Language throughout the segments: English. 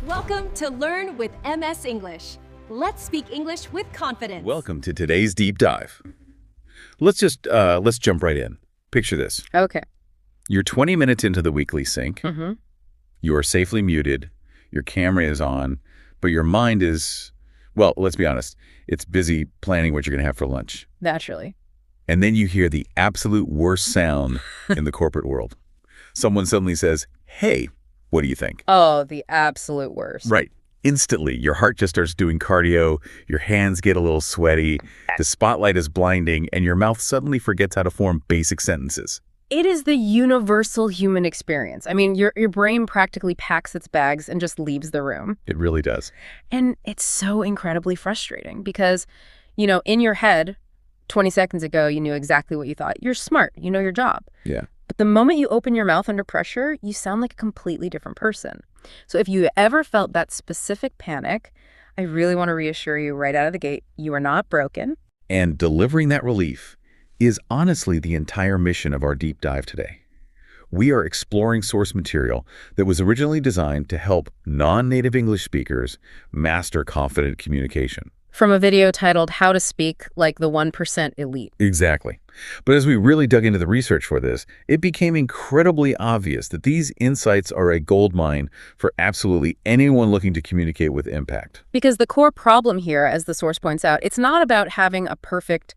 Welcome to Learn with MS English. Let's speak English with confidence. Welcome to today's deep dive. Let's jump right in. Picture this. Okay. You're 20 minutes into the weekly sync. Mm-hmm. You are safely muted. Your camera is on, but your mind is, well, let's be honest, it's busy planning what you're going to have for lunch. Naturally. And then you hear the absolute worst sound in the corporate world. Someone suddenly says, "Hey, what do you think?" Oh, the absolute worst. Right. Instantly, your heart just starts doing cardio, your hands get a little sweaty, the spotlight is blinding, and your mouth suddenly forgets how to form basic sentences. It is the universal human experience. I mean, your brain practically packs its bags and just leaves the room. It really does. And it's so incredibly frustrating because, in your head, 20 seconds ago, you knew exactly what you thought. You're smart. You know your job. Yeah. But the moment you open your mouth under pressure, you sound like a completely different person. So if you ever felt that specific panic, I really want to reassure you right out of the gate, you are not broken. And delivering that relief is honestly the entire mission of our deep dive today. We are exploring source material that was originally designed to help non-native English speakers master confident communication. From a video titled How to Speak Like the 1% Elite. Exactly. But as we really dug into the research for this, it became incredibly obvious that these insights are a goldmine for absolutely anyone looking to communicate with impact. Because the core problem here, as the source points out, it's not about having a perfect,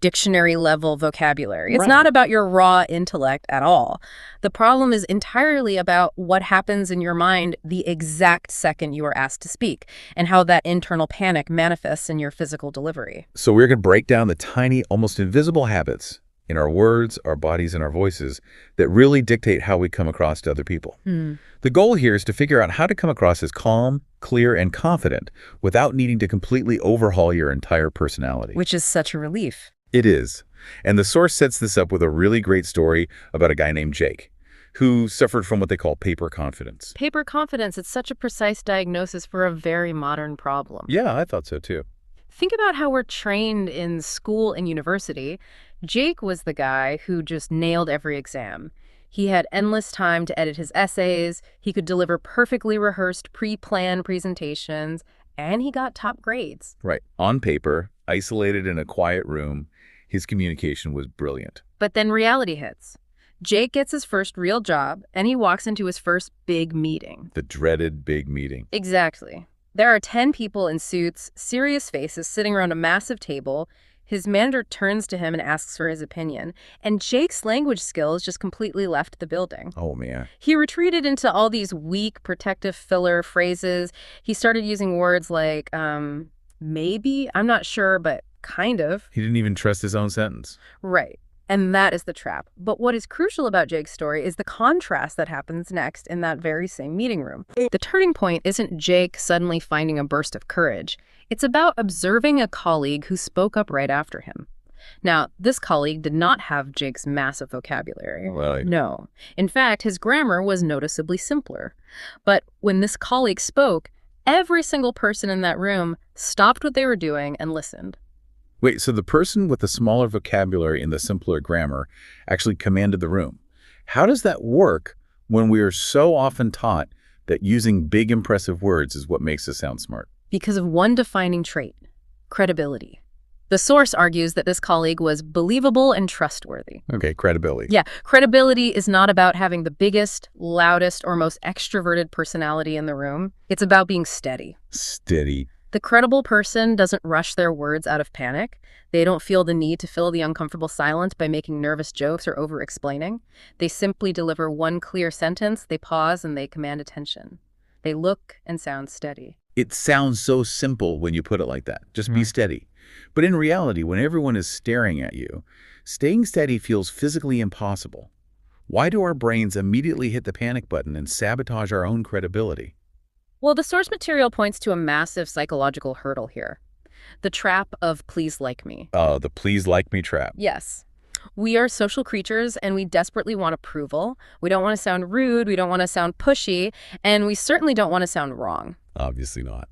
dictionary-level vocabulary. It's not about your raw intellect at all. The problem is entirely about what happens in your mind the exact second you are asked to speak and how that internal panic manifests in your physical delivery. So we're going to break down the tiny, almost invisible habits in our words, our bodies, and our voices that really dictate how we come across to other people. The goal here is to figure out how to come across as calm, clear, and confident without needing to completely overhaul your entire personality. Which is such a relief. It is. And the source sets this up with a really great story about a guy named Jake, who suffered from what they call paper confidence. Paper confidence, it's such a precise diagnosis for a very modern problem. Yeah, I thought so too. Think about how we're trained in school and university. Jake was the guy who just nailed every exam. He had endless time to edit his essays, he could deliver perfectly rehearsed, pre-planned presentations, and he got top grades. Right. On paper, isolated in a quiet room, his communication was brilliant. But then reality hits. Jake gets his first real job, and he walks into his first big meeting. The dreaded big meeting. Exactly. There are 10 people in suits, serious faces, sitting around a massive table. His manager turns to him and asks for his opinion, and Jake's language skills just completely left the building. Oh, man. He retreated into all these weak, protective filler phrases. He started using words like, maybe, I'm not sure, but kind of. He didn't even trust his own sentence. Right. And that is the trap. But what is crucial about Jake's story is the contrast that happens next in that very same meeting room. The turning point isn't Jake suddenly finding a burst of courage. It's about observing a colleague who spoke up right after him. Now, this colleague did not have Jake's massive vocabulary. Well, No. In fact, his grammar was noticeably simpler. But when this colleague spoke, every single person in that room stopped what they were doing and listened. Wait, so the person with the smaller vocabulary and the simpler grammar actually commanded the room. How does that work when we are so often taught that using big, impressive words is what makes us sound smart? Because of one defining trait, credibility. The source argues that this colleague was believable and trustworthy. Okay, credibility. Yeah, credibility is not about having the biggest, loudest, or most extroverted personality in the room. It's about being steady. Steady. The credible person doesn't rush their words out of panic. They don't feel the need to fill the uncomfortable silence by making nervous jokes or over-explaining. They simply deliver one clear sentence, they pause, and they command attention. They look and sound steady. It sounds so simple when you put it like that. Just be steady. But in reality, when everyone is staring at you, staying steady feels physically impossible. Why do our brains immediately hit the panic button and sabotage our own credibility? Well, the source material points to a massive psychological hurdle here. The trap of please like me. The please like me trap. Yes. We are social creatures and we desperately want approval. We don't want to sound rude, we don't want to sound pushy, and we certainly don't want to sound wrong. Obviously not.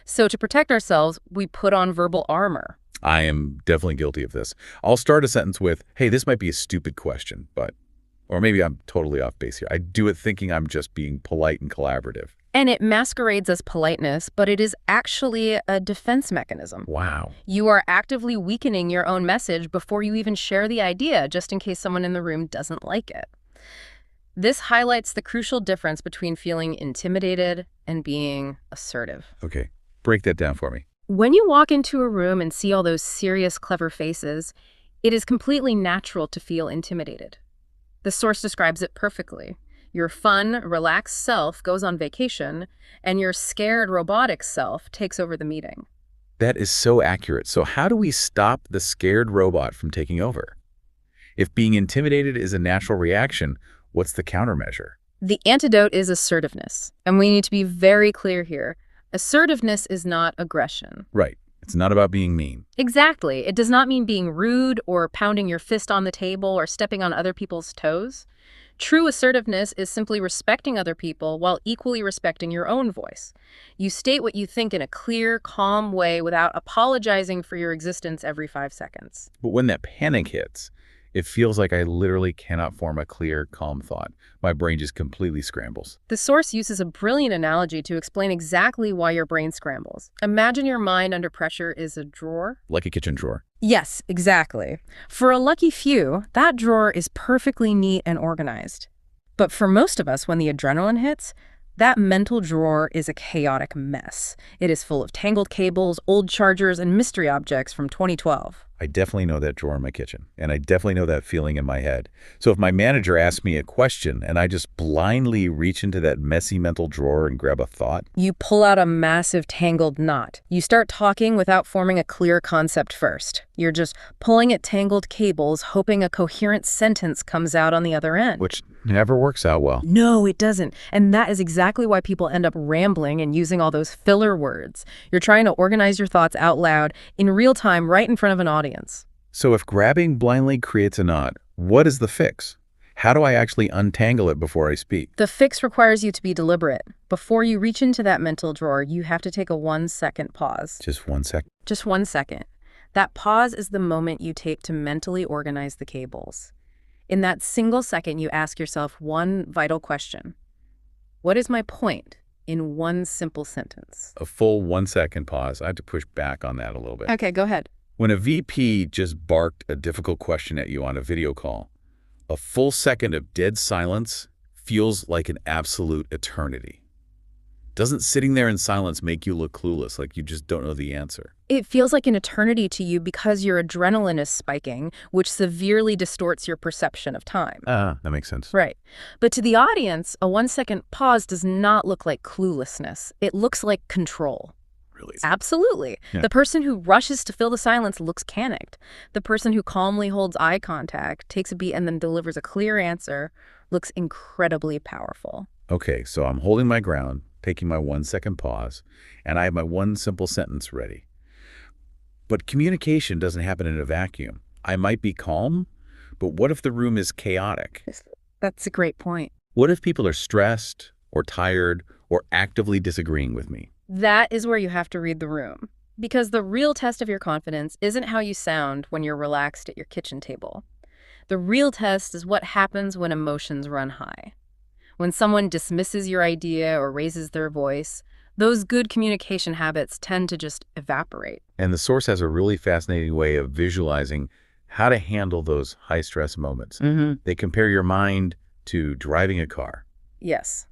So to protect ourselves, we put on verbal armor. I am definitely guilty of this. I'll start a sentence with, hey, this might be a stupid question, but, or maybe I'm totally off base here. I do it thinking I'm just being polite and collaborative. And it masquerades as politeness, but it is actually a defense mechanism. Wow. You are actively weakening your own message before you even share the idea, just in case someone in the room doesn't like it. This highlights the crucial difference between feeling intimidated and being assertive. Okay, break that down for me. When you walk into a room and see all those serious, clever faces, it is completely natural to feel intimidated. The source describes it perfectly. Your fun, relaxed self goes on vacation, and your scared, robotic self takes over the meeting. That is so accurate. So how do we stop the scared robot from taking over? If being intimidated is a natural reaction, what's the countermeasure? The antidote is assertiveness, and we need to be very clear here. Assertiveness is not aggression. Right. It's not about being mean. Exactly. It does not mean being rude or pounding your fist on the table or stepping on other people's toes. True assertiveness is simply respecting other people while equally respecting your own voice. You state what you think in a clear, calm way without apologizing for your existence every 5 seconds. But when that panic hits, it feels like I literally cannot form a clear, calm thought. My brain just completely scrambles. The source uses a brilliant analogy to explain exactly why your brain scrambles. Imagine your mind under pressure is a drawer. Like a kitchen drawer. Yes, exactly. For a lucky few, that drawer is perfectly neat and organized. But for most of us, when the adrenaline hits, that mental drawer is a chaotic mess. It is full of tangled cables, old chargers, and mystery objects from 2012. I definitely know that drawer in my kitchen, and I definitely know that feeling in my head. So if my manager asks me a question and I just blindly reach into that messy mental drawer and grab a thought, You pull out a massive tangled knot. You start talking without forming a clear concept first. You're just pulling at tangled cables, hoping a coherent sentence comes out on the other end. which never works out well. No, it doesn't. And that is exactly why people end up rambling and using all those filler words. You're trying to organize your thoughts out loud in real time right in front of an audience. So if grabbing blindly creates a knot, what is the fix? How do I actually untangle it before I speak? The fix requires you to be deliberate. Before you reach into that mental drawer, you have to take a 1-second pause. Just 1 second. Just 1 second. That pause is the moment you take to mentally organize the cables. In that single second, you ask yourself one vital question. What is my point in one simple sentence? A full 1 second pause. I have to push back on that a little bit. Okay, go ahead. When a VP just barked a difficult question at you on a video call, a full second of dead silence feels like an absolute eternity. Doesn't sitting there in silence make you look clueless, like you just don't know the answer? It feels like an eternity to you because your adrenaline is spiking, which severely distorts your perception of time. That makes sense. Right. But to the audience, a 1-second pause does not look like cluelessness. It looks like control. Really? Absolutely. Yeah. The person who rushes to fill the silence looks panicked. The person who calmly holds eye contact, takes a beat, and then delivers a clear answer looks incredibly powerful. Okay, so I'm holding my ground, taking my 1 second pause, and I have my one simple sentence ready. But communication doesn't happen in a vacuum. I might be calm, but what if the room is chaotic? That's a great point. What if people are stressed or tired or actively disagreeing with me? That is where you have to read the room. Because the real test of your confidence isn't how you sound when you're relaxed at your kitchen table. The real test is what happens when emotions run high. When someone dismisses your idea or raises their voice, those good communication habits tend to just evaporate. And the source has a really fascinating way of visualizing how to handle those high-stress moments. They compare your mind to driving a car. Yes.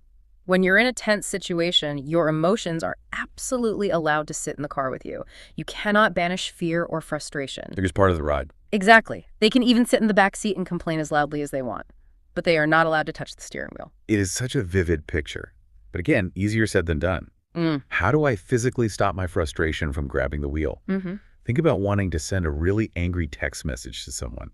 When you're in a tense situation, your emotions are absolutely allowed to sit in the car with you. You cannot banish fear or frustration. They're just part of the ride. Exactly. They can even sit in the back seat and complain as loudly as they want. But they are not allowed to touch the steering wheel. It is such a vivid picture. But again, easier said than done. How do I physically stop my frustration from grabbing the wheel? Think about wanting to send a really angry text message to someone.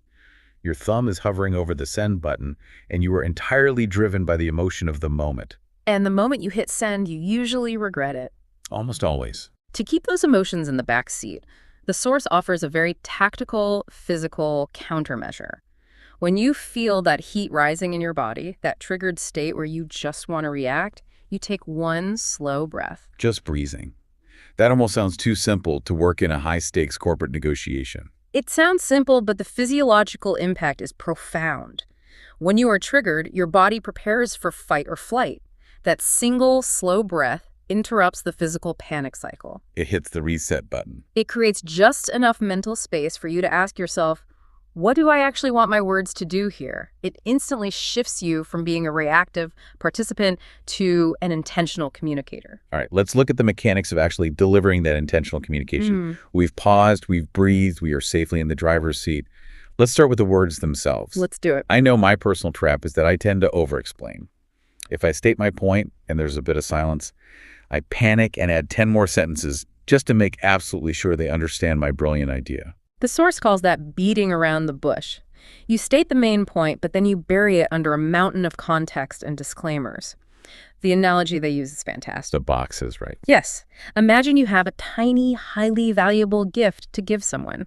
Your thumb is hovering over the send button, and you are entirely driven by the emotion of the moment. And the moment you hit send, you usually regret it. Almost always. To keep those emotions in the back seat, the source offers a very tactical, physical countermeasure. When you feel that heat rising in your body, that triggered state where you just want to react, you take one slow breath. Just breathing. That almost sounds too simple to work in a high-stakes corporate negotiation. It sounds simple, but the physiological impact is profound. When you are triggered, your body prepares for fight or flight. That single, slow breath interrupts the physical panic cycle. It hits the reset button. It creates just enough mental space for you to ask yourself, what do I actually want my words to do here? It instantly shifts you from being a reactive participant to an intentional communicator. All right, let's look at the mechanics of actually delivering that intentional communication. We've paused, we've breathed, we are safely in the driver's seat. Let's start with the words themselves. Let's do it. I know my personal trap is that I tend to over-explain. If I state my point and there's a bit of silence, I panic and add 10 more sentences just to make absolutely sure they understand my brilliant idea. The source calls that beating around the bush. You state the main point, but then you bury it under a mountain of context and disclaimers. The analogy they use is fantastic. The boxes, right? Yes. Imagine you have a tiny, highly valuable gift to give someone.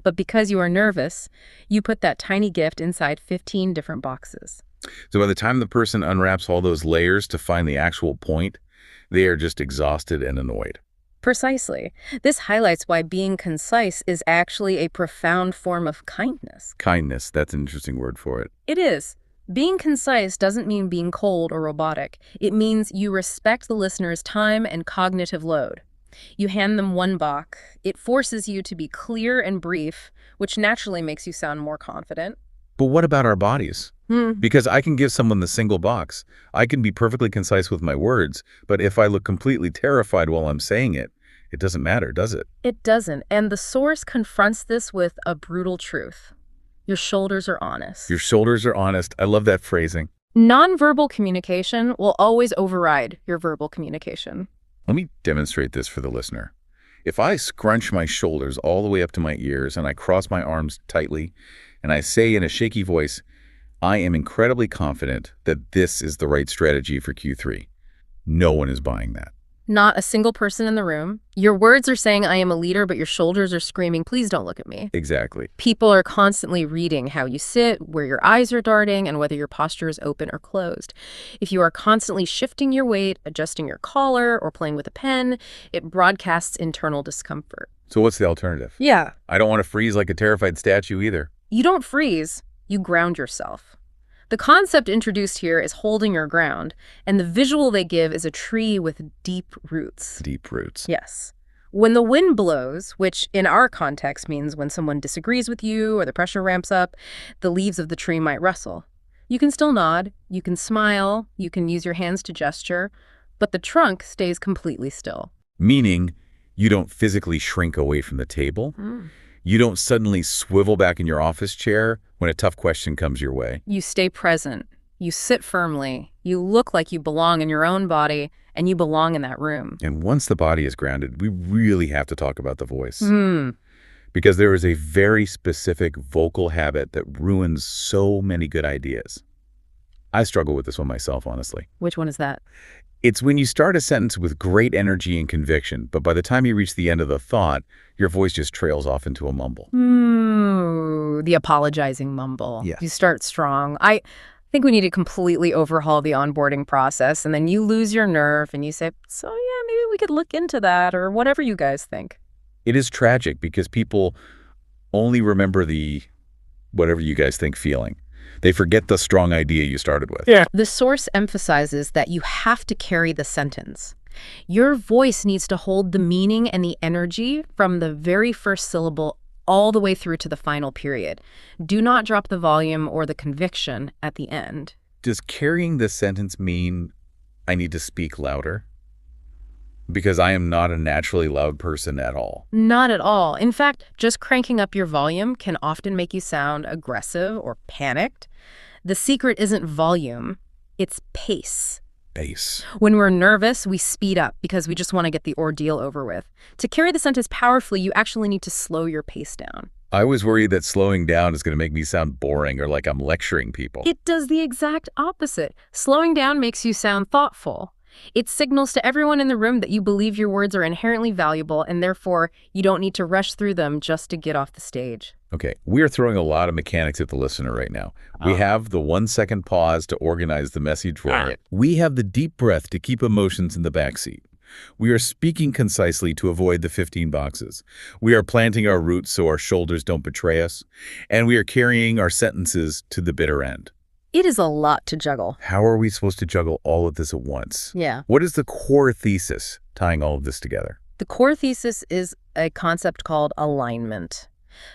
But because you are nervous, you put that tiny gift inside 15 different boxes. So by the time the person unwraps all those layers to find the actual point, they are just exhausted and annoyed. Precisely. This highlights why being concise is actually a profound form of kindness. Kindness, that's an interesting word for it. It is. Being concise doesn't mean being cold or robotic. It means you respect the listener's time and cognitive load. You hand them one box. It forces you to be clear and brief, which naturally makes you sound more confident. But what about our bodies? Because I can give someone the single box. I can be perfectly concise with my words, but if I look completely terrified while I'm saying it, it doesn't matter, does it? It doesn't. And the source confronts this with a brutal truth. Your shoulders are honest. Your shoulders are honest. I love that phrasing. Nonverbal communication will always override your verbal communication. Let me demonstrate this for the listener. If I scrunch my shoulders all the way up to my ears and I cross my arms tightly and I say in a shaky voice, I am incredibly confident that this is the right strategy for Q3. No one is buying that. Not a single person in the room. Your words are saying I am a leader, but your shoulders are screaming, please don't look at me. Exactly. People are constantly reading how you sit, where your eyes are darting, and whether your posture is open or closed. If you are constantly shifting your weight, adjusting your collar, or playing with a pen, it broadcasts internal discomfort. So what's the alternative? Yeah. I don't want to freeze like a terrified statue either. You don't freeze, you ground yourself. The concept introduced here is holding your ground, and the visual they give is a tree with deep roots. Deep roots. Yes. When the wind blows, which in our context means when someone disagrees with you or the pressure ramps up, the leaves of the tree might rustle. You can still nod, you can smile, you can use your hands to gesture, but the trunk stays completely still. Meaning you don't physically shrink away from the table. You don't suddenly swivel back in your office chair when a tough question comes your way. You stay present. You sit firmly. You look like you belong in your own body, and you belong in that room. And once the body is grounded, we really have to talk about the voice. Because there is a very specific vocal habit that ruins so many good ideas. I struggle with this one myself, honestly. Which one is that? It's when you start a sentence with great energy and conviction, but by the time you reach the end of the thought, your voice just trails off into a mumble. The apologizing mumble. Yeah. You start strong. I think we need to completely overhaul the onboarding process, and then you lose your nerve and you say, so yeah, maybe we could look into that, or whatever you guys think. It is tragic because people only remember the whatever you guys think feeling. They forget the strong idea you started with. Yeah. The source emphasizes that you have to carry the sentence. Your voice needs to hold the meaning and the energy from the very first syllable all the way through to the final period. Do not drop the volume or the conviction at the end. Does carrying this sentence mean I need to speak louder? Because I am not a naturally loud person at all. Not at all. In fact, just cranking up your volume can often make you sound aggressive or panicked. The secret isn't volume, it's pace. Pace. When we're nervous, we speed up because we just want to get the ordeal over with. To carry the sentence powerfully, you actually need to slow your pace down. I was worried that slowing down is going to make me sound boring or like I'm lecturing people. It does the exact opposite. Slowing down makes you sound thoughtful. It signals to everyone in the room that you believe your words are inherently valuable, and therefore you don't need to rush through them just to get off the stage. Okay, we are throwing a lot of mechanics at the listener right now. We have the 1-second pause to organize the message roll. We have the deep breath to keep emotions in the backseat. We are speaking concisely to avoid the 15 boxes. We are planting our roots so our shoulders don't betray us. And we are carrying our sentences to the bitter end. It is a lot to juggle. How are we supposed to juggle all of this at once? Yeah. What is the core thesis tying all of this together? The core thesis is a concept called alignment.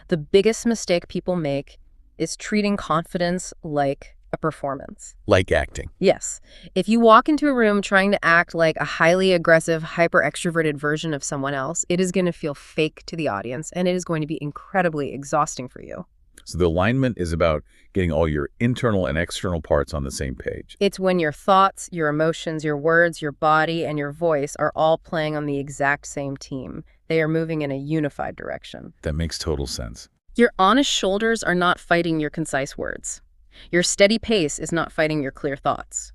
The biggest mistake people make is treating confidence like a performance. Like acting. Yes. If you walk into a room trying to act like a highly aggressive, hyper-extroverted version of someone else, it is going to feel fake to the audience, and it is going to be incredibly exhausting for you. So the alignment is about getting all your internal and external parts on the same page. It's when your thoughts, your emotions, your words, your body, and your voice are all playing on the exact same team. They are moving in a unified direction. That makes total sense. Your honest shoulders are not fighting your concise words. Your steady pace is not fighting your clear thoughts.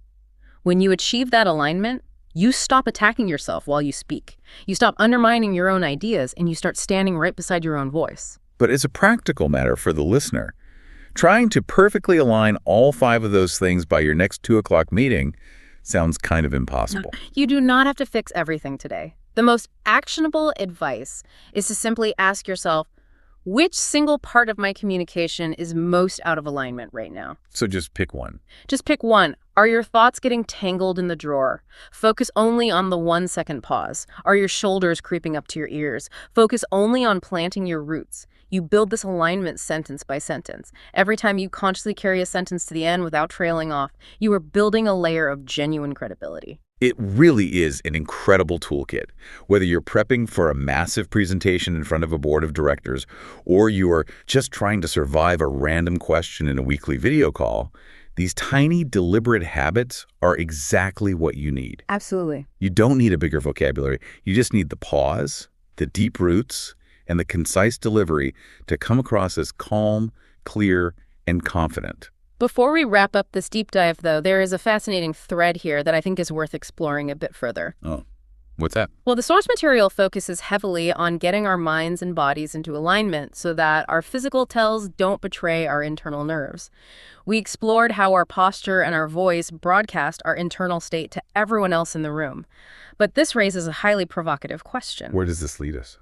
When you achieve that alignment, you stop attacking yourself while you speak. You stop undermining your own ideas, and you start standing right beside your own voice. But as a practical matter for the listener, trying to perfectly align all 5 of those things by your next 2 o'clock meeting sounds kind of impossible. You do not have to fix everything today. The most actionable advice is to simply ask yourself, which single part of my communication is most out of alignment right now? So just pick one. Just pick one. Are your thoughts getting tangled in the drawer? Focus only on the 1-second pause. Are your shoulders creeping up to your ears? Focus only on planting your roots. You build this alignment sentence by sentence. Every time you consciously carry a sentence to the end without trailing off, you are building a layer of genuine credibility. It really is an incredible toolkit. Whether you're prepping for a massive presentation in front of a board of directors, or you are just trying to survive a random question in a weekly video call, these tiny, deliberate habits are exactly what you need. Absolutely. You don't need a bigger vocabulary. You just need the pause, the deep roots, and the concise delivery to come across as calm, clear, and confident. Before we wrap up this deep dive, though, there is a fascinating thread here that I think is worth exploring a bit further. Oh, what's that? Well, the source material focuses heavily on getting our minds and bodies into alignment so that our physical tells don't betray our internal nerves. We explored how our posture and our voice broadcast our internal state to everyone else in the room. But this raises a highly provocative question. Where does this lead us?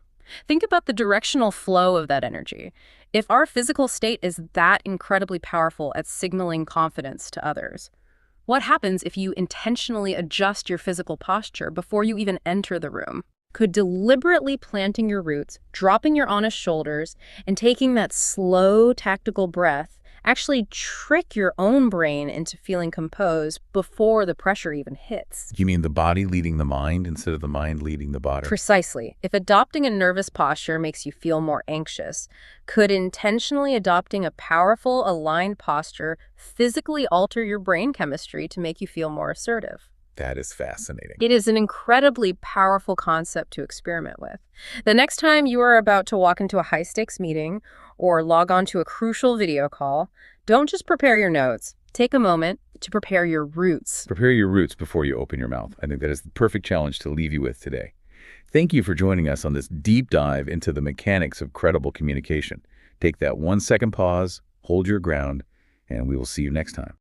Think about the directional flow of that energy. If our physical state is that incredibly powerful at signaling confidence to others, what happens if you intentionally adjust your physical posture before you even enter the room? Could deliberately planting your roots, dropping your honest shoulders, and taking that slow, tactical breath actually trick your own brain into feeling composed before the pressure even hits? You mean the body leading the mind instead of the mind leading the body? Precisely. If adopting a nervous posture makes you feel more anxious, could intentionally adopting a powerful, aligned posture physically alter your brain chemistry to make you feel more assertive? That is fascinating. It is an incredibly powerful concept to experiment with. The next time you are about to walk into a high-stakes meeting or log on to a crucial video call, don't just prepare your notes. Take a moment to prepare your roots. Prepare your roots before you open your mouth. I think that is the perfect challenge to leave you with today. Thank you for joining us on this deep dive into the mechanics of credible communication. Take that 1-second pause, hold your ground, and we will see you next time.